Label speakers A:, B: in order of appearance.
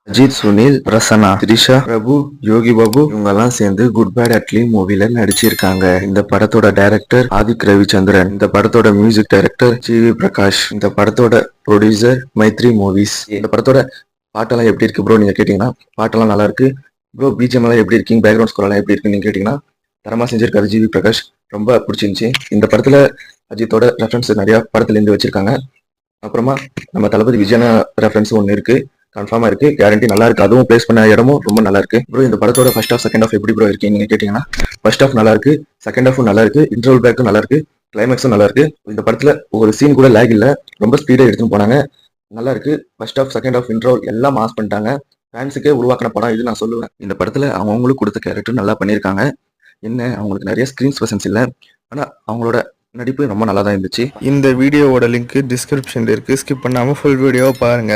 A: அஜித், சுனில், பிரசன்னா, திரிஷா, பிரபு, யோகி பாபு இவங்கெல்லாம் சேர்ந்து good bad Atlee மூவில நடிச்சிருக்காங்க. இந்த படத்தோட டைரக்டர் ஆதிக் ரவிச்சந்திரன், இந்த படத்தோட மியூசிக் டைரக்டர் ஜிவி பிரகாஷ், இந்த படத்தோட ப்ரொடியூசர் மைத்ரி மூவிஸ். இந்த படத்தோட பாட்டெல்லாம் எப்படி இருக்கு ப்ரோ நீங்க கேட்டீங்கன்னா, பாட்டெல்லாம் நல்லா இருக்கு ப்ரோ. பிஜிஎம் எல்லாம் எப்படி இருக்கீங்க, பேக்ரவுண்ட் ஸ்கோர் எல்லாம் எப்படி இருக்குன்னு நீங்க கேட்டீங்கன்னா, தரமா செஞ்சிருக்காரு ஜிவி பிரகாஷ். ரொம்ப பிடிச்சிருந்துச்சு. இந்த படத்துல அஜித்தோட ரெஃபரன்ஸ் நிறைய படத்துல இருந்து வச்சிருக்காங்க. அப்புறமா நம்ம தளபதி விஜயன ரெஃபரன்ஸ் ஒன்று இருக்கு, கன்ஃபார்மா இருக்கு, கேரண்டி நல்லா இருக்கு. அதுவும் பிளேஸ் பண்ண இடமும் ரொம்ப நல்லா இருக்கு ப்ரோ. இந்த படத்தோட ஃபர்ஸ்ட் ஹாஃப் செகண்ட் ஹாஃப் எப்படி ப்ரோ இருக்கு நீங்க கேட்டீங்கன்னா, ஃபர்ஸ்ட் ஹாஃப் நல்லா இருக்கு, செகண்ட் ஹாஃபும் நல்லா இருக்கு, இன்டர்வல் பேக்கும் நல்லா இருக்கு, கிளைமேக்ஸும் நல்லா இருக்கு. இந்த படத்துல ஒரு சீன் கூட லேக் இல்ல, ரொம்ப ஸ்பீடா எடுத்துன்னு போனாங்க, நல்லா இருக்கு. First half second half interval எல்லாம் மாஸ் பண்ணிட்டாங்க. ஃபேன்ஸுக்கே உருவாக்கின படம் இது நான் சொல்லுவேன். இந்த படத்துல அவங்களுக்கு கொடுத்த கேரக்டர் நல்லா பண்ணியிருக்காங்க. என்ன அவங்களுக்கு நிறைய ஸ்கிரீன் பிரசன்ஸ் இல்லை, ஆனா அவங்களோட நடிப்பு ரொம்ப நல்லா தான் இருந்துச்சு. இந்த வீடியோவோட லிங்க் டிஸ்கிரிப்ஷன்ல இருக்கு, ஸ்கிப் பண்ணாம ஃபுல் வீடியோவை பாருங்க.